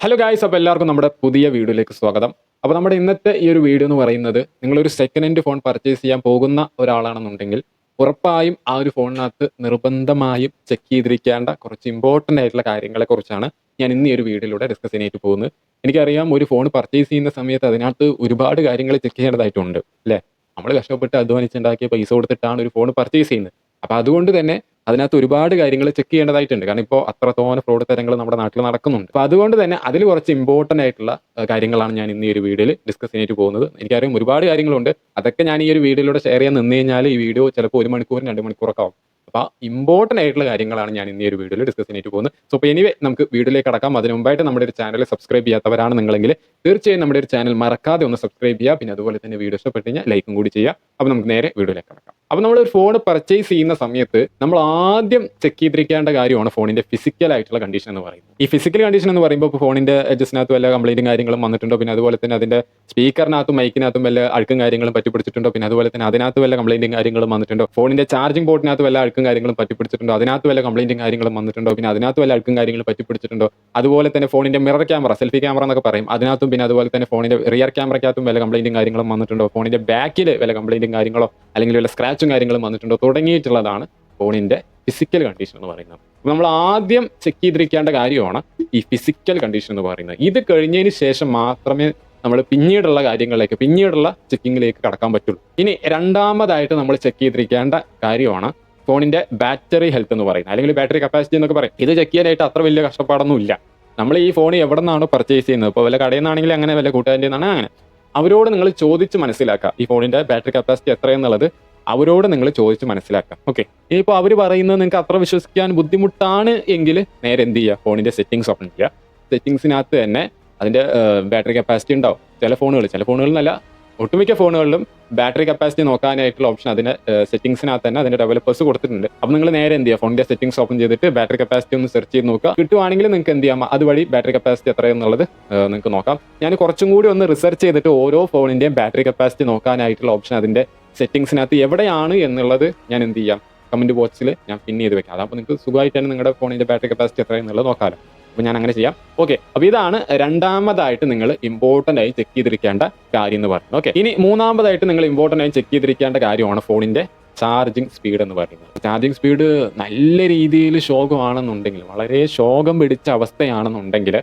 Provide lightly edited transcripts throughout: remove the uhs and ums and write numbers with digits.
Hello guys, അപ്പോൾ എല്ലാവർക്കും നമ്മുടെ പുതിയ വീഡിയോയിലേക്ക് സ്വാഗതം. അപ്പോൾ നമ്മുടെ ഇന്നത്തെ ഈ ഒരു വീഡിയോ എന്ന് പറയുന്നത്, നിങ്ങളൊരു സെക്കൻഡ് ഹാൻഡ് ഫോൺ പർച്ചേസ് ചെയ്യാൻ പോകുന്ന ഒരാളാണെന്നുണ്ടെങ്കിൽ ഉറപ്പായും ആ ഒരു ഫോണിനകത്ത് നിർബന്ധമായും ചെക്ക് ചെയ്തിരിക്കേണ്ട കുറച്ച് ഇമ്പോർട്ടൻ്റ് ആയിട്ടുള്ള കാര്യങ്ങളെക്കുറിച്ചാണ് ഞാൻ ഇന്ന് ഈ ഒരു വീഡിയോയിലൂടെ ഡിസ്കസ് ചെയ്യാനായിട്ട് പോകുന്നത്. എനിക്കറിയാം, ഒരു ഫോൺ പർച്ചേസ് ചെയ്യുന്ന സമയത്ത് അതിനകത്ത് ഒരുപാട് കാര്യങ്ങൾ ചെക്ക് ചെയ്യേണ്ടതായിട്ടുണ്ട് അല്ലേ. നമ്മൾ കഷ്ടപ്പെട്ട് അധ്വാനിച്ചുണ്ടാക്കിയ പൈസ കൊടുത്തിട്ടാണ് ഒരു ഫോൺ പർച്ചേസ് ചെയ്യുന്നത്. അപ്പോൾ അതുകൊണ്ട് തന്നെ അതിനകത്ത് ഒരുപാട് കാര്യങ്ങൾ ചെക്ക് ചെയ്യേണ്ടതായിട്ടുണ്ട്. കാരണം ഇപ്പോൾ അത്രത്തോളം ഫ്രോഡ് തരങ്ങൾ നമ്മുടെ നാട്ടിൽ നടക്കുന്നുണ്ട്. അപ്പോൾ അതുകൊണ്ട് തന്നെ അതിൽ കുറച്ച് ഇമ്പോർട്ടൻ്റ് ആയിട്ടുള്ള കാര്യങ്ങളാണ് ഞാൻ ഇന്ന് ഈ ഒരു വീഡിയോയിൽ ഡിസ്കസ് ചെയ്യാനായിട്ട് പോകുന്നത്. എനിക്കറിയാം ഒരുപാട് കാര്യങ്ങളുണ്ട്. അതൊക്കെ ഞാൻ ഈ ഒരു വീഡിയോയിലൂടെ ഷെയർ ചെയ്യാൻ നിന്ന് കഴിഞ്ഞാൽ ഈ വീഡിയോ ചിലപ്പോൾ 1 മണിക്കൂർ 2 മണിക്കൂറൊക്കെ ആവും. അപ്പോൾ ഇമ്പോർട്ടൻ്റ് ആയിട്ടുള്ള കാര്യങ്ങളാണ് ഞാൻ ഇന്ന് ഈ ഒരു വീഡിയോയിൽ ഡിസ്കസ് ചെയ്യാനായിട്ട് പോകുന്നത്. സോ അപ്പോൾ എനിവേ നമുക്ക് വീഡിയോയിലേക്ക് കടക്കാം. അതിന് മുമ്പായിട്ട് നമ്മുടെ ഒരു ചാനൽ സബ്സ്ക്രൈബ് ചെയ്യാത്തവരാണ് നിങ്ങളെങ്കിൽ തീർച്ചയായും നമ്മുടെ ഒരു ചാനൽ മറക്കാതെ ഒന്ന് സബ്സ്ക്രൈബ് ചെയ്യുക. പിന്നെ അതുപോലെ തന്നെ വീഡിയോ ഇഷ്ടപ്പെട്ട് കഴിഞ്ഞാൽ ലൈക്കും കൂടി ചെയ്യുക. അപ്പോൾ നമുക്ക് നേരെ വീഡിയോയിലേക്ക് കടക്കാം. അപ്പോൾ നമ്മൾ ഒരു ഫോൺ പർച്ചേസ് ചെയ്യുന്ന സമയത്ത് നമ്മൾ ആദ്യം ചെക്ക് ചെയ്തിരിക്കേണ്ട കാര്യമാണ് ഫോണിന്റെ ഫിസിക്കൽ ആയിട്ടുള്ള കണ്ടീഷൻ എന്ന് പറയുന്നത്. ഈ ഫിസിക്കൽ കണ്ടീഷൻ എന്ന് പറയുമ്പോൾ ഇപ്പോൾ ഫോണിന്റെ എഡ്ജസിനകത്ത് വല്ല കംപ്ലൈന്റും കാര്യങ്ങളും വന്നിട്ടുണ്ടോ, പിന്നെ അതുപോലെ തന്നെ അതിന്റെ സ്പീക്കറിനകത്തും മൈക്കിനകത്തും വല്ല അഴുക്കും കാര്യങ്ങളും പറ്റിപ്പിടിച്ചിട്ടുണ്ടോ, പിന്നെ അതുപോലെ തന്നെ അതിനകത്ത് വല്ല കംപ്ലൈന്റും കാര്യങ്ങളും വന്നിട്ടുണ്ടോ, ഫോണിന്റെ ചാർജിംഗ് പോർട്ടിനകത്ത് വല്ല അഴുക്കും കാര്യങ്ങളും പറ്റിപ്പിടിച്ചിട്ടുണ്ടോ, അതിനകത്ത് വല്ല കംപ്ലൈന്റും കാര്യങ്ങളും വന്നിട്ടുണ്ടോ, പിന്നെ അതിനകത്ത് വല്ല അഴുക്കും കാര്യങ്ങളും പറ്റിപ്പിടിച്ചിട്ടുണ്ടോ, അതുപോലെ തന്നെ ഫോണിന്റെ മിറർ ക്യാമറ, സെൽഫി ക്യാമറ എന്നൊക്കെ പറയും, അതിനകത്തും പിന്നെ അതുപോലെ തന്നെ ഫോണിന്റെ റിയർ ക്യാമറയ്ക്കകത്തും വല്ല കംപ്ലൈന്റും കാര്യങ്ങളും വന്നിട്ടുണ്ടോ, ഫോണിന്റെ ബാക്കിൽ വല്ല കംപ്ലൈന്റും കാര്യങ്ങളോ അല്ലെങ്കിൽ വല്ല സ്ക്രാച്ചും കാര്യങ്ങളും വന്നിട്ടുണ്ടോ തുടങ്ങിയിട്ടുള്ളതാണ് ഫോണിന്റെ ഫിസിക്കൽ കണ്ടീഷൻ എന്ന് പറയുന്നത്. നമ്മൾ ആദ്യം ചെക്ക് ചെയ്തിരിക്കേണ്ട കാര്യമാണ് ഈ ഫിസിക്കൽ കണ്ടീഷൻ എന്ന് പറയുന്നത്. ഇത് കഴിഞ്ഞതിന് ശേഷം മാത്രമേ നമ്മൾ പിന്നീടുള്ള കാര്യങ്ങളിലേക്ക്, പിന്നീടുള്ള ചെക്കിങ്ങിലേക്ക് കടക്കാൻ പറ്റുള്ളൂ. ഇനി രണ്ടാമതായിട്ട് നമ്മൾ ചെക്ക് ചെയ്തിരിക്കേണ്ട കാര്യമാണ് ഫോണിന്റെ ബാറ്ററി ഹെൽത്ത് എന്ന് പറയുന്നത്, അല്ലെങ്കിൽ ബാറ്ററി കപ്പാസിറ്റി എന്നൊക്കെ പറയും. ഇത് ചെക്ക് ചെയ്യാനായിട്ട് അത്ര വലിയ കഷ്ടപ്പാടൊന്നും ഇല്ല. നമ്മൾ ഈ ഫോൺ എവിടെ നിന്നാണോ പർച്ചേസ് ചെയ്യുന്നത്, ഇപ്പോൾ വല്ല കടയിൽ നിന്നാണെങ്കിൽ അങ്ങനെ, വല്ല കൂട്ടുകാരുടെ നിന്നാണ് അങ്ങനെ, അവരോട് നിങ്ങൾ ചോദിച്ച് മനസ്സിലാക്കുക ഈ ഫോണിന്റെ ബാറ്ററി കപ്പാസിറ്റി എത്രയെന്നുള്ളത് അവരോട് നിങ്ങൾ ചോദിച്ച് മനസ്സിലാക്കാം. ഓക്കെ, ഇനിയിപ്പോൾ അവർ പറയുന്നത് നിങ്ങൾക്ക് അത്ര വിശ്വസിക്കാൻ ബുദ്ധിമുട്ടാണ് എങ്കിൽ നേരെ എന്ത് ചെയ്യുക, ഫോണിന്റെ സെറ്റിംഗ്സ് ഓപ്പൺ ചെയ്യുക. സെറ്റിംഗ്സിനകത്ത് തന്നെ അതിന്റെ ബാറ്ററി കപ്പാസിറ്റി ഉണ്ടാവും. ചില ഫോണുകളിലല്ല, ഒട്ടുമിക്ക ഫോണുകളിലും ബാറ്ററി കപ്പാസിറ്റി നോക്കാനായിട്ടുള്ള ഓപ്ഷൻ അതിന്റെ സെറ്റിംഗ്സിനകത്ത് തന്നെ അതിന്റെ ഡെവലപ്പേഴ്സ് കൊടുത്തിട്ടുണ്ട്. അപ്പോൾ നിങ്ങൾ നേരെ എന്ത് ചെയ്യുക, ഫോണിന്റെ സെറ്റിംഗ്സ് ഓപ്പൺ ചെയ്തിട്ട് ബാറ്ററി കപ്പാസിറ്റി ഒന്ന് സെർച്ച് ചെയ്ത് നോക്കുക. കിട്ടുവാണെങ്കിൽ നിങ്ങൾക്ക് എന്ത് ചെയ്യാം, അതുവഴി ബാറ്ററി കപ്പാസിറ്റി എത്രയെന്നുള്ളത് നിങ്ങൾക്ക് നോക്കാം. ഞാൻ കുറച്ചും കൂടി ഒന്ന് റിസർച്ച് ചെയ്തിട്ട് ഓരോ ഫോണിന്റെയും ബാറ്ററി കപ്പാസിറ്റി നോക്കാനായിട്ടുള്ള ഓപ്ഷൻ അതിന്റെ സെറ്റിംഗ്സിനകത്ത് എവിടെയാണ് എന്നുള്ളത് ഞാൻ എന്ത് ചെയ്യാം, കമന്റ് ബോക്സിൽ ഞാൻ പിൻ ചെയ്ത് വെക്കാം. അതാകുമ്പോൾ നിങ്ങൾക്ക് സുഖമായിട്ട് തന്നെ നിങ്ങളുടെ ഫോണിന്റെ ബാറ്ററി കപ്പാസിറ്റി എത്രയെന്നുള്ളത് നോക്കാമല്ലോ. അപ്പോൾ ഞാൻ അങ്ങനെ ചെയ്യാം. ഓക്കെ, അപ്പോൾ ഇതാണ് രണ്ടാമതായിട്ട് നിങ്ങൾ ഇമ്പോർട്ടൻ്റ് ആയി ചെക്ക് ചെയ്തിരിക്കേണ്ട കാര്യം എന്ന് പറയുന്നത്. ഓക്കെ, ഇനി മൂന്നാമതായിട്ട് നിങ്ങൾ ഇമ്പോർട്ടൻ്റ് ആയി ചെക്ക് ചെയ്തിരിക്കേണ്ട കാര്യമാണ് ഫോണിന്റെ ചാർജിങ് സ്പീഡ് എന്ന് പറയുന്നത്. ചാർജിങ് സ്പീഡ് നല്ല രീതിയിൽ ശോകമാണെന്നുണ്ടെങ്കിൽ, വളരെ ശോകം പിടിച്ച അവസ്ഥയാണെന്നുണ്ടെങ്കിൽ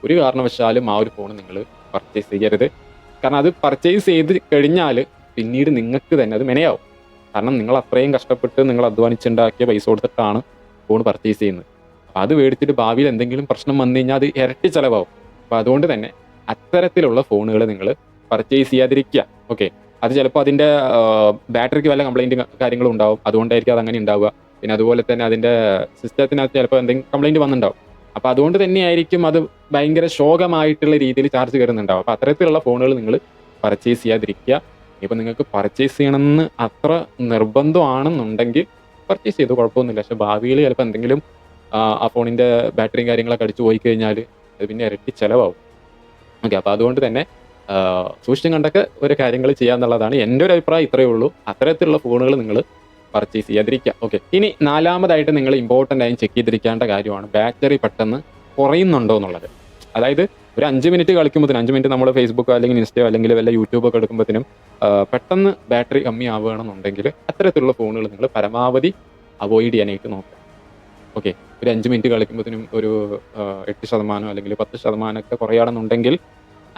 ഒരു കാരണവശാലും ആ ഒരു ഫോൺ നിങ്ങൾ പർച്ചേസ് ചെയ്യരുത്. കാരണം അത് പർച്ചേസ് ചെയ്ത് കഴിഞ്ഞാൽ പിന്നീട് നിങ്ങൾക്ക് തന്നെ അത് മെനയാവും. കാരണം നിങ്ങൾ അത്രയും കഷ്ടപ്പെട്ട് നിങ്ങൾ അധ്വാനിച്ചുണ്ടാക്കിയ പൈസ കൊടുത്തിട്ടാണ് ഫോൺ പർച്ചേസ് ചെയ്യുന്നത്. അപ്പോൾ അത് മേടിച്ചിട്ട് ഭാവിയിൽ എന്തെങ്കിലും പ്രശ്നം വന്നു കഴിഞ്ഞാൽ അത് ഇരട്ടി ചിലവാകും. അപ്പോൾ അതുകൊണ്ട് തന്നെ അത്തരത്തിലുള്ള ഫോണുകൾ നിങ്ങൾ പർച്ചേസ് ചെയ്യാതിരിക്കുക. ഓക്കെ, അത് ചിലപ്പോൾ അതിൻ്റെ ബാറ്ററിക്ക് വല്ല കംപ്ലൈൻറ്റ് കാര്യങ്ങളും ഉണ്ടാവും, അതുകൊണ്ടായിരിക്കും അതങ്ങനെ ഉണ്ടാവുക. പിന്നെ അതുപോലെ തന്നെ അതിൻ്റെ സിസ്റ്റത്തിനകത്ത് ചിലപ്പോൾ എന്തെങ്കിലും കംപ്ലൈൻറ്റ് വന്നിട്ടുണ്ടാവും. അപ്പോൾ അതുകൊണ്ട് തന്നെയായിരിക്കും അത് ഭയങ്കര ശോകമായിട്ടുള്ള രീതിയിൽ ചാർജ് കയറുന്നുണ്ടാവും. അപ്പോൾ അത്തരത്തിലുള്ള ഫോണുകൾ നിങ്ങൾ പർച്ചേസ് ചെയ്യാതിരിക്കുക. ഇപ്പം നിങ്ങൾക്ക് പർച്ചേസ് ചെയ്യണമെന്ന് അത്ര നിർബന്ധമാണെന്നുണ്ടെങ്കിൽ പർച്ചേസ് ചെയ്തു, കുഴപ്പമൊന്നുമില്ല. പക്ഷെ ഭാവിയിൽ ചിലപ്പോൾ എന്തെങ്കിലും ആ ഫോണിൻ്റെ ബാറ്ററിയും കാര്യങ്ങളൊക്കെ അടിച്ചു പോയി കഴിഞ്ഞാൽ അത് പിന്നെ ഇരട്ടി ചിലവാകും. ഓക്കെ, അപ്പോൾ അതുകൊണ്ട് തന്നെ സൂക്ഷിച്ചും കണ്ടൊക്കെ ഒരു കാര്യങ്ങൾ ചെയ്യാന്നുള്ളതാണ് എൻ്റെ ഒരു അഭിപ്രായം. ഇത്രയേ ഉള്ളൂ. അത്തരത്തിലുള്ള ഫോണുകൾ നിങ്ങൾ പർച്ചേസ് ചെയ്യാതിരിക്കുക. ഓക്കെ, ഇനി നാലാമതായിട്ട് നിങ്ങൾ ഇമ്പോർട്ടൻ്റ് ആയും ചെക്ക് ചെയ്തിരിക്കേണ്ട കാര്യമാണ് ബാറ്ററി പെട്ടെന്ന് കുറയുന്നുണ്ടോ എന്നുള്ളത്. അതായത് ഒരു 5 മിനിറ്റ് കളിക്കുമ്പോഴത്തേനും, 5 മിനിറ്റ് നമ്മൾ ഫേസ്ബുക്കോ അല്ലെങ്കിൽ ഇൻസ്റ്റയോ അല്ലെങ്കിൽ വല്ല യൂട്യൂബൊക്കെ എടുക്കുമ്പോഴത്തേനും പെട്ടെന്ന് ബാറ്ററി കമ്മിയാവുകയാണെന്നുണ്ടെങ്കിൽ അത്തരത്തിലുള്ള ഫോണുകൾ നിങ്ങൾ പരമാവധി അവോയ്ഡ് ചെയ്യാനായിട്ട് നോക്കുക. ഓക്കെ, ഒരു 5 മിനിറ്റ് കളിക്കുമ്പോഴത്തേനും ഒരു 8% അല്ലെങ്കിൽ 10% ഒക്കെ കുറയുകയാണെന്നുണ്ടെങ്കിൽ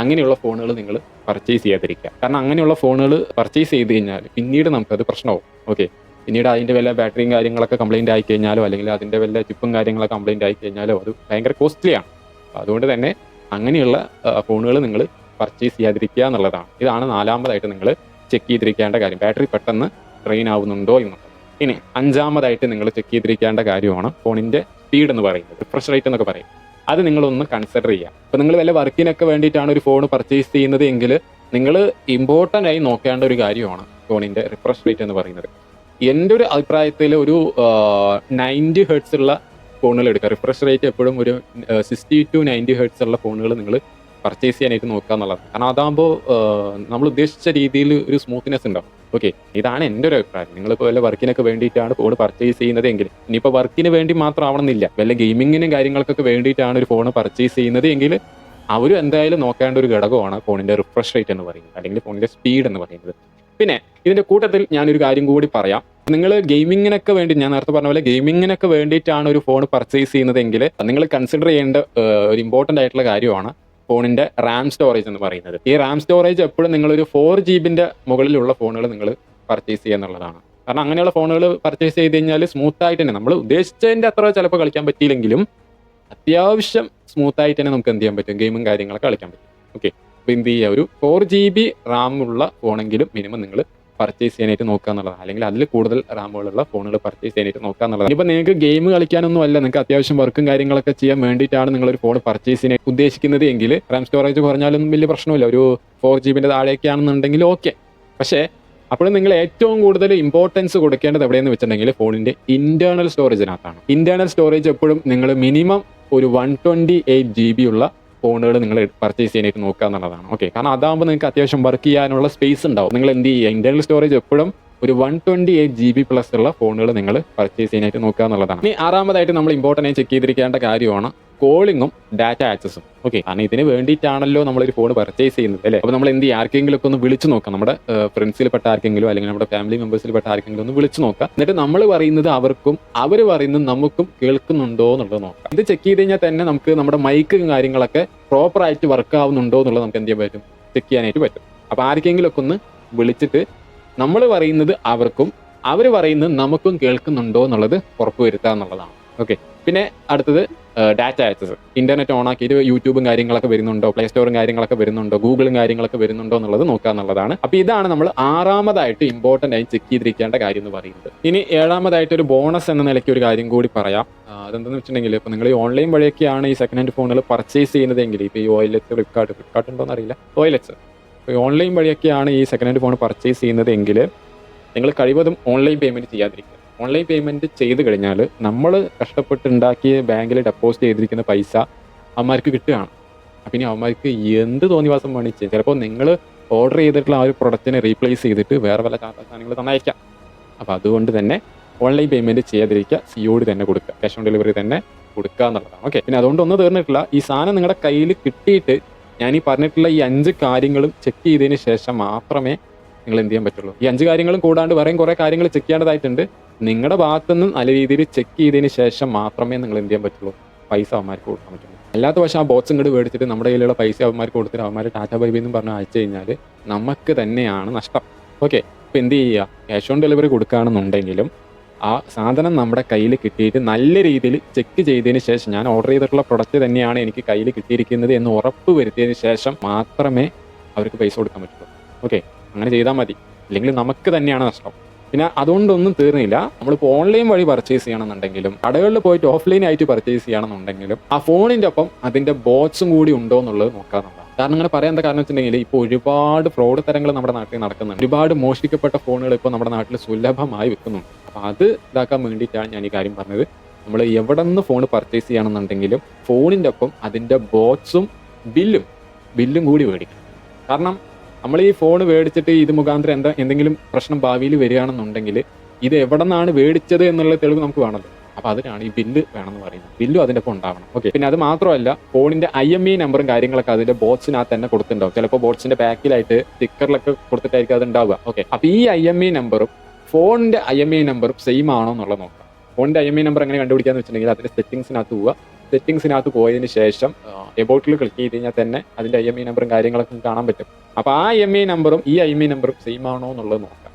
അങ്ങനെയുള്ള ഫോണുകൾ നിങ്ങൾ പർച്ചേസ് ചെയ്യാതിരിക്കുക. കാരണം അങ്ങനെയുള്ള ഫോണുകൾ പർച്ചേസ് ചെയ്ത് കഴിഞ്ഞാൽ പിന്നീട് നമുക്കത് പ്രശ്നമാവും. ഓക്കെ, പിന്നീട് അതിൻ്റെ വല്ല ബാറ്ററിയും കാര്യങ്ങളൊക്കെ കംപ്ലൈൻറ്റ് ആയി കഴിഞ്ഞാലോ അല്ലെങ്കിൽ അതിൻ്റെ വല്ല ചിപ്പും കാര്യങ്ങളൊക്കെ കംപ്ലൈൻറ്റ് ആയി കഴിഞ്ഞാലോ അത് ഭയങ്കര കോസ്റ്റ്ലിയാണ്. അതുകൊണ്ട് തന്നെ അങ്ങനെയുള്ള ഫോണുകൾ നിങ്ങൾ പർച്ചേസ് ചെയ്യാതിരിക്കുക എന്നുള്ളതാണ്. ഇതാണ് നാലാമതായിട്ട് നിങ്ങൾ ചെക്ക് ചെയ്തിരിക്കേണ്ട കാര്യം, ബാറ്ററി പെട്ടെന്ന് ഡ്രെയിൻ ആവുന്നുണ്ടോ എന്നുള്ളത്. ഇനി അഞ്ചാമതായിട്ട് നിങ്ങൾ ചെക്ക് ചെയ്തിരിക്കേണ്ട കാര്യമാണ് ഫോണിൻ്റെ സ്പീഡ് എന്ന് പറയുന്നത്, റിഫ്രഷ് റേറ്റ് എന്നൊക്കെ പറയും. അത് നിങ്ങളൊന്ന് കൺസിഡർ ചെയ്യുക. അപ്പോൾ നിങ്ങൾ വല്ല വർക്കിനൊക്കെ വേണ്ടിയിട്ടാണ് ഒരു ഫോൺ പർച്ചേസ് ചെയ്യുന്നത് എങ്കിൽ നിങ്ങൾ ഇമ്പോർട്ടൻ്റ് ആയി നോക്കേണ്ട ഒരു കാര്യമാണ് ഫോണിൻ്റെ റിഫ്രഷ് റേറ്റ് എന്ന് പറയുന്നത്. എൻ്റെ ഒരു അഭിപ്രായത്തിൽ ഒരു 90 ഹെർട്സ് ഉള്ള ഫോണുകൾ എടുക്കുക. റിഫ്രഷ് റേറ്റ് എപ്പോഴും ഒരു 60 to 90 ഹെർട്സ് ഉള്ള ഫോണുകൾ നിങ്ങൾ പർച്ചേസ് ചെയ്യാനായിട്ട് നോക്കുക എന്നുള്ളതാണ്. കാരണം അതാകുമ്പോൾ നമ്മൾ ഉദ്ദേശിച്ച രീതിയിൽ ഒരു സ്മൂത്ത്നെസ് ഉണ്ടാവും. ഓക്കെ, ഇതാണ് എൻ്റെ ഒരു അഭിപ്രായം. നിങ്ങളിപ്പോൾ വല്ല വർക്കിനൊക്കെ വേണ്ടിയിട്ടാണ് ഫോൺ പർച്ചേസ് ചെയ്യുന്നത് എങ്കിൽ, ഇനിയിപ്പോൾ വർക്കിന് വേണ്ടി മാത്രം ആവണമെന്നില്ല, വല്ല ഗെയിമിങ്ങിനും കാര്യങ്ങൾക്കൊക്കെ വേണ്ടിയിട്ടാണ് ഒരു ഫോൺ പർച്ചേസ് ചെയ്യുന്നത് എങ്കിൽ അവരും എന്തായാലും നോക്കേണ്ട ഒരു ഘടകമാണ് ഫോണിന്റെ റിഫ്രഷ് റേറ്റ് എന്ന് പറയുന്നത്, അല്ലെങ്കിൽ ഫോണിന്റെ സ്പീഡ് എന്ന് പറയുന്നത്. പിന്നെ ഇതിന്റെ കൂട്ടത്തിൽ ഞാനൊരു കാര്യം കൂടി പറയാം. നിങ്ങൾ ഗെയിമിങ്ങിനൊക്കെ വേണ്ടി, ഞാൻ നേരത്തെ പറഞ്ഞ പോലെ ഗെയിമിങ്ങിനൊക്കെ വേണ്ടിയിട്ടാണ് ഒരു ഫോൺ പർച്ചേസ് ചെയ്യുന്നതെങ്കിൽ നിങ്ങൾ കൺസിഡർ ചെയ്യേണ്ട ഒരു ഇമ്പോർട്ടൻ്റ് ആയിട്ടുള്ള കാര്യമാണ് ഫോണിന്റെ റാം സ്റ്റോറേജ് എന്ന് പറയുന്നത്. ഈ റാം സ്റ്റോറേജ് എപ്പോഴും നിങ്ങളൊരു 4 GB മുകളിലുള്ള ഫോണുകൾ നിങ്ങൾ പർച്ചേസ് ചെയ്യുക എന്നുള്ളതാണ്. കാരണം അങ്ങനെയുള്ള ഫോണുകൾ പർച്ചേസ് ചെയ്ത് കഴിഞ്ഞാൽ സ്മൂത്ത് ആയിട്ട് തന്നെ, നമ്മൾ ഉദ്ദേശിച്ചതിന്റെ അത്ര ചിലപ്പോൾ കളിക്കാൻ പറ്റിയില്ലെങ്കിലും അത്യാവശ്യം സ്മൂത്ത് ആയിട്ട് തന്നെ നമുക്ക് എന്ത് ചെയ്യാൻ പറ്റും, ഗെയിമും കാര്യങ്ങളൊക്കെ കളിക്കാൻ പറ്റും. ഓക്കെ, അപ്പോൾ എന്ത് ചെയ്യുക, ഒരു 4 GB റാം ഉള്ള ഫോണെങ്കിലും മിനിമം നിങ്ങൾ പർച്ചേസ് ചെയ്യാനായിട്ട് നോക്കുക എന്നുള്ളതാണ്, അല്ലെങ്കിൽ അതിൽ കൂടുതൽ റാമുകളുള്ള ഫോണുകൾ പർച്ചേസ് ചെയ്യാനായിട്ട് നോക്കുക എന്നുള്ളതാണ്. ഇനിയിപ്പോൾ നിങ്ങൾക്ക് ഗെയിം കളിക്കാനൊന്നും അല്ല, നിങ്ങൾക്ക് അത്യാവശ്യം വർക്കും കാര്യങ്ങളൊക്കെ ചെയ്യാൻ വേണ്ടിയിട്ടാണ് നിങ്ങളൊരു ഫോൺ പർച്ചേസ് ചെയ്യാൻ ഉദ്ദേശിക്കുന്നത് എങ്കിൽ റാം സ്റ്റോറേജ് കുറഞ്ഞാലൊന്നും വലിയ പ്രശ്നമില്ല. ഒരു 4 GB താഴേക്കാണെന്നുണ്ടെങ്കിൽ ഓക്കെ. പക്ഷേ അപ്പോഴും നിങ്ങൾ ഏറ്റവും കൂടുതൽ ഇമ്പോർട്ടൻസ് കൊടുക്കേണ്ടത് എവിടെയെന്ന് വെച്ചിട്ടുണ്ടെങ്കിൽ ഫോണിന്റെ ഇന്റേണൽ സ്റ്റോറേജിനകത്താണ്. ഇന്റേണൽ സ്റ്റോറേജ് എപ്പോഴും നിങ്ങൾ മിനിമം ഒരു 128 GB ഉള്ള ഫോണുകൾ നിങ്ങൾ പർച്ചേസ് ചെയ്യാനായിട്ട് നോക്കുക എന്നുള്ളതാണ്. ഓക്കെ, കാരണം അതാകുമ്പോൾ നിങ്ങൾക്ക് അത്യാവശ്യം വർക്ക് ചെയ്യാനുള്ള സ്പേസ് ഉണ്ടാവും. നിങ്ങൾ എന്ത് ചെയ്യുക, ഇന്റേണൽ സ്റ്റോറേജ് എപ്പോഴും ഒരു 128 GB പ്ലസ് ഉള്ള ഫോണുകൾ നിങ്ങൾ പർച്ചേസ് ചെയ്യാനായിട്ട് നോക്കുക എന്നുള്ളതാണ്. ഇനി ആറാമതായിട്ട് നമ്മൾ ഇമ്പോർട്ടൻ്റ് ആയി ചെക്ക് ചെയ്തിരിക്കേണ്ട കാര്യമാണ് കോളിങ്ങും ഡാറ്റ ആക്സസും. ഓക്കെ, കാരണം ഇതിന് വേണ്ടിയിട്ടാണല്ലോ നമ്മളൊരു ഫോൺ പർച്ചേസ് ചെയ്യുന്നത് അല്ലേ. അപ്പോൾ നമ്മൾ എന്ത് ചെയ്യുക, ആർക്കെങ്കിലും ഒക്കെ ഒന്ന് വിളിച്ചു നോക്കാം, നമ്മുടെ ഫ്രണ്ട്സിൽ പെട്ട ആർക്കെങ്കിലും അല്ലെങ്കിൽ നമ്മുടെ ഫാമിലി മെമ്പേഴ്സിൽ പെട്ട ആർക്കെങ്കിലും ഒന്ന് വിളിച്ചു നോക്കാം. എന്നിട്ട് നമ്മൾ പറയുന്നത് അവർക്കും അവർ പറയുന്നത് നമുക്കും കേൾക്കുന്നുണ്ടോ എന്നുള്ളത് നോക്കാം. ഇത് ചെക്ക് ചെയ്ത് കഴിഞ്ഞാൽ തന്നെ നമുക്ക് നമ്മുടെ മൈക്കും കാര്യങ്ങളൊക്കെ പ്രോപ്പർ ആയിട്ട് വർക്ക് ആവുന്നുണ്ടോ എന്നുള്ളത് നമുക്ക് എന്ത് ചെയ്യാൻ പറ്റും, ചെക്ക് ചെയ്യാനായിട്ട് പറ്റും. അപ്പോൾ ആർക്കെങ്കിലും ഒക്കെ ഒന്ന് വിളിച്ചിട്ട് നമ്മൾ പറയുന്നത് അവർക്കും അവർ പറയുന്നത് നമുക്കും കേൾക്കുന്നുണ്ടോ എന്നുള്ളത് ഉറപ്പുവരുത്തുക എന്നുള്ളതാണ്. ഓക്കെ, പിന്നെ അടുത്തത് ഡാറ്റ ആക്സസ്. ഇന്റർനെറ്റ് ഓൺ ആക്കിയിട്ട് യൂട്യൂബും കാര്യങ്ങളൊക്കെ വരുന്നുണ്ടോ, പ്ലേ സ്റ്റോറും കാര്യങ്ങളൊക്കെ വരുന്നുണ്ടോ, ഗൂഗിളും കാര്യങ്ങളൊക്കെ വരുന്നുണ്ടോ എന്നുള്ളത് നോക്കുക എന്നുള്ളതാണ്. അപ്പോൾ ഇതാണ് നമ്മൾ ആറാമതായിട്ട് ഇമ്പോർട്ടൻ്റ് ആയി ചെക്ക് ചെയ്തിരിക്കേണ്ട കാര്യം എന്ന് പറയുന്നത്. ഇനി ഏഴാമതായിട്ട് ഒരു ബോണസ് എന്ന നിലയ്ക്ക് ഒരു കാര്യം കൂടി പറയാം. അതെന്താണെന്ന് വെച്ചിട്ടുണ്ടെങ്കിൽ ഇപ്പോൾ നിങ്ങൾ ഈ ഓൺലൈൻ വഴിയൊക്കെയാണ് ഈ സെക്കൻഡ് ഹാൻഡ് ഫോണുകൾ പർച്ചേസ് ചെയ്യുന്നതെങ്കിൽ, ഇപ്പോൾ ഈ OLX, ഫ്ലിപ്കാർട്ട് ഉണ്ടോ എന്നറിയില്ല, OLX, ഇപ്പോൾ ഓൺലൈൻ വഴിയൊക്കെയാണ് ഈ സെക്കൻഡ് ഹാൻഡ് ഫോൺ പർച്ചേസ് ചെയ്യുന്നതെങ്കിൽ നിങ്ങൾ കഴിവതും ഓൺലൈൻ പേയ്മെൻറ്റ് ചെയ്യാതിരിക്കുക. ഓൺലൈൻ പേയ്മെൻറ്റ് ചെയ്ത് കഴിഞ്ഞാൽ നമ്മൾ കഷ്ടപ്പെട്ടുണ്ടാക്കിയ ബാങ്കിൽ ഡെപ്പോസിറ്റ് ചെയ്തിരിക്കുന്ന പൈസ അവന്മാർക്ക് കിട്ടുകയാണ്. അപ്പം ഇനി അവന്മാർക്ക് എന്ത് തോന്നിവാസം വേണിച്ച് ചിലപ്പോൾ നിങ്ങൾ ഓർഡർ ചെയ്തിട്ടുള്ള ആ ഒരു പ്രൊഡക്റ്റിനെ റീപ്ലേസ് ചെയ്തിട്ട് വേറെ വല്ല സാധനങ്ങൾ തന്നയക്കാം. അപ്പോൾ അതുകൊണ്ട് തന്നെ ഓൺലൈൻ പേയ്മെൻറ്റ് ചെയ്യാതിരിക്കുക, COD തന്നെ കൊടുക്കുക, ക്യാഷ് ഓൺ ഡെലിവറി തന്നെ കൊടുക്കുക എന്നുള്ളതാണ്. ഓക്കെ, പിന്നെ അതുകൊണ്ടൊന്നും തീർന്നിട്ടില്ല. ഈ സാധനം നിങ്ങളുടെ കയ്യിൽ കിട്ടിയിട്ട് ഞാൻ ഈ പറഞ്ഞിട്ടുള്ള ഈ 5 കാര്യങ്ങളും ചെക്ക് ചെയ്തതിന് ശേഷം മാത്രമേ നിങ്ങൾ എന്ത് ചെയ്യാൻ പറ്റുള്ളൂ. ഈ 5 കാര്യങ്ങളും കൂടാണ്ട് വേറെയും കുറേ കാര്യങ്ങൾ ചെക്ക് ചെയ്യേണ്ടതായിട്ടുണ്ട്. നിങ്ങളുടെ ഭാഗത്തുനിന്ന് നല്ല രീതിയിൽ ചെക്ക് ചെയ്തതിന് ശേഷം മാത്രമേ നിങ്ങൾ എന്ത് ചെയ്യാൻ പറ്റുള്ളൂ, പൈസ അവന്മാർക്ക് കൊടുക്കാൻ പറ്റുള്ളൂ. അല്ലാത്ത പക്ഷേ ആ ബോക്സ് ഇങ്ങോട്ട് മേടിച്ചിട്ട് നമ്മുടെ കയ്യിലുള്ള പൈസ അവന്മാർക്ക് കൊടുത്തിട്ട് അവന്മാർ ടാറ്റ ബൈ ബൈ എന്നും പറഞ്ഞ് അയച്ചു കഴിഞ്ഞാൽ നമുക്ക് തന്നെയാണ് നഷ്ടം. ഓക്കെ, അപ്പോൾ എന്ത് ചെയ്യുക, ക്യാഷ് ഓൺ ഡെലിവറി കൊടുക്കുകയാണെന്നുണ്ടെങ്കിലും ആ സാധനം നമ്മുടെ കയ്യിൽ കിട്ടിയിട്ട് നല്ല രീതിയിൽ ചെക്ക് ചെയ്തതിന് ശേഷം, ഞാൻ ഓർഡർ ചെയ്തിട്ടുള്ള പ്രൊഡക്റ്റ് തന്നെയാണ് എനിക്ക് കയ്യിൽ കിട്ടിയിരിക്കുന്നത് എന്ന് ഉറപ്പ് വരുത്തിയതിന് ശേഷം മാത്രമേ അവർക്ക് പൈസ കൊടുക്കാൻ പറ്റുള്ളൂ. ഓക്കെ, അങ്ങനെ ചെയ്താൽ മതി, ഇല്ലെങ്കിൽ നമുക്ക് തന്നെയാണ് നഷ്ടം. പിന്നെ അതുകൊണ്ടൊന്നും തീർന്നില്ല. നമ്മളിപ്പോൾ ഓൺലൈൻ വഴി പർച്ചേസ് ചെയ്യണമെന്നുണ്ടെങ്കിലും കടകളിൽ പോയിട്ട് ഓഫ്ലൈൻ ആയിട്ട് പർച്ചേസ് ചെയ്യണമെന്നുണ്ടെങ്കിലും ആ ഫോണിൻ്റെ ഒപ്പം അതിൻ്റെ ബോട്ട്സും കൂടി ഉണ്ടോ എന്നുള്ളത് നോക്കാറുണ്ട്. കാരണം അങ്ങനെ പറയാൻ എന്താ കാരണം വെച്ചിട്ടുണ്ടെങ്കിൽ ഇപ്പോൾ ഒരുപാട് ഫ്രോഡ് തരങ്ങൾ നമ്മുടെ നാട്ടിൽ നടക്കുന്നുണ്ട്. ഒരുപാട് മോഷ്ടിക്കപ്പെട്ട ഫോണുകൾ ഇപ്പോൾ നമ്മുടെ നാട്ടിൽ സുലഭമായി വിൽക്കുന്നുണ്ട്. അപ്പോൾ അത് ഇതാക്കാൻ വേണ്ടിയിട്ടാണ് ഞാൻ ഈ കാര്യം പറഞ്ഞത്. നമ്മൾ എവിടെ നിന്ന് ഫോൺ പർച്ചേസ് ചെയ്യണമെന്നുണ്ടെങ്കിലും ഫോണിൻ്റെ ഒപ്പം അതിൻ്റെ ബോട്ട്സും ബില്ലും കൂടി മേടിക്കണം. കാരണം നമ്മൾ ഈ ഫോൺ മേടിച്ചിട്ട് ഇത് മുഖാന്തരം എന്തെങ്കിലും പ്രശ്നം ഭാവിയിൽ വരികയാണെന്നുണ്ടെങ്കിൽ ഇത് എവിടെ നിന്നാണ് മേടിച്ചത് എന്നുള്ള തെളിവ് നമുക്ക് വേണമല്ലോ. അപ്പോൾ അതിനാണ് ഈ ബില്ല് വേണമെന്ന് പറയുന്നത്. ബില്ലും അതിൻ്റെ ഒപ്പം ഉണ്ടാവണം. ഓക്കെ, പിന്നെ അത് മാത്രമല്ല ഫോണിൻ്റെ IMEI നമ്പറും കാര്യങ്ങളൊക്കെ അതിൻ്റെ ബോക്സിനകത്ത് തന്നെ കൊടുത്തിട്ടുണ്ടാവും. ചിലപ്പോൾ ബോക്സിൻ്റെ ബാക്കിലായിട്ട് സ്റ്റിക്കറിലൊക്കെ കൊടുത്തിട്ടായിരിക്കും അത് ഉണ്ടാവുക. ഓക്കെ, അപ്പോൾ ഈ IMEI നമ്പറും ഫോണിൻ്റെ IMEI നമ്പറും സെയിം ആണോ എന്നുള്ളത് നോക്കാം. ഫോണിൻ്റെ IMEI നമ്പർ എങ്ങനെ കണ്ടുപിടിക്കാന്ന് വെച്ചിട്ടുണ്ടെങ്കിൽ അതിൻ്റെ സെറ്റിംഗ്സിനകത്ത് പോവുക. സെറ്റിംഗ്സിനകത്ത് പോയതിന് ശേഷം എബൌട്ടിൽ ക്ലിക്ക് ചെയ്ത് കഴിഞ്ഞാൽ തന്നെ അതിൻ്റെ IMEI നമ്പറും കാര്യങ്ങളൊക്കെ കാണാൻ പറ്റും. അപ്പോൾ ആ IMEI നമ്പറും ഈ IMEI നമ്പറും സെയിം ആണോ എന്നുള്ളത് നോക്കാം.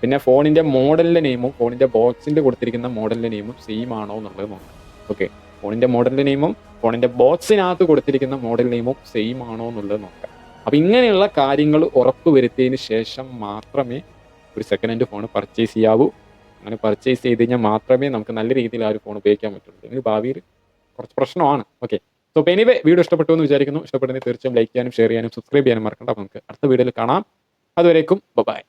പിന്നെ ഫോണിൻ്റെ മോഡലിൻ്റെ നെയിമും ഫോണിൻ്റെ ബോക്സിൻ്റെ കൊടുത്തിരിക്കുന്ന മോഡലിൻ്റെ നെയിമും സെയിം ആണോ എന്നുള്ളത് നോക്കാം. ഓക്കെ, ഫോണിൻ്റെ മോഡലിൻ്റെ നെയിമും ഫോണിൻ്റെ ബോക്സിനകത്ത് കൊടുത്തിരിക്കുന്ന മോഡൽ നെയിമും സെയിം ആണോ എന്നുള്ളത് നോക്കാം. അപ്പോൾ ഇങ്ങനെയുള്ള കാര്യങ്ങൾ ഉറപ്പ് വരുത്തിയതിന് ശേഷം മാത്രമേ ഒരു സെക്കൻഡ് ഹാൻഡ് ഫോൺ പർച്ചേസ് ചെയ്യാവൂ. അങ്ങനെ പർച്ചേസ് ചെയ്ത് കഴിഞ്ഞാൽ മാത്രമേ നമുക്ക് നല്ല രീതിയിൽ ആ ഒരു ഫോൺ ഉപയോഗിക്കാൻ പറ്റുള്ളൂ. അല്ലെങ്കിൽ ഭാവിയിൽ കുറച്ച് പ്രശ്നമാണ്. ഓക്കെ, സോ ഇപ്പോൾ എനിവേ വീഡിയോ ഇഷ്ടപ്പെട്ടു എന്ന് വിചാരിക്കുന്നു. ഇഷ്ടപ്പെടുന്നെങ്കിൽ തീർച്ചയായും ലൈക്ക് ചെയ്യാനും ഷെയർ ചെയ്യാനും സബ്സ്ക്രൈബ് ചെയ്യാനും മറക്കണ്ട. അപ്പോൾ നമുക്ക് അടുത്ത വീഡിയോയിൽ കാണാം. അതുവരേക്കും ബൈ.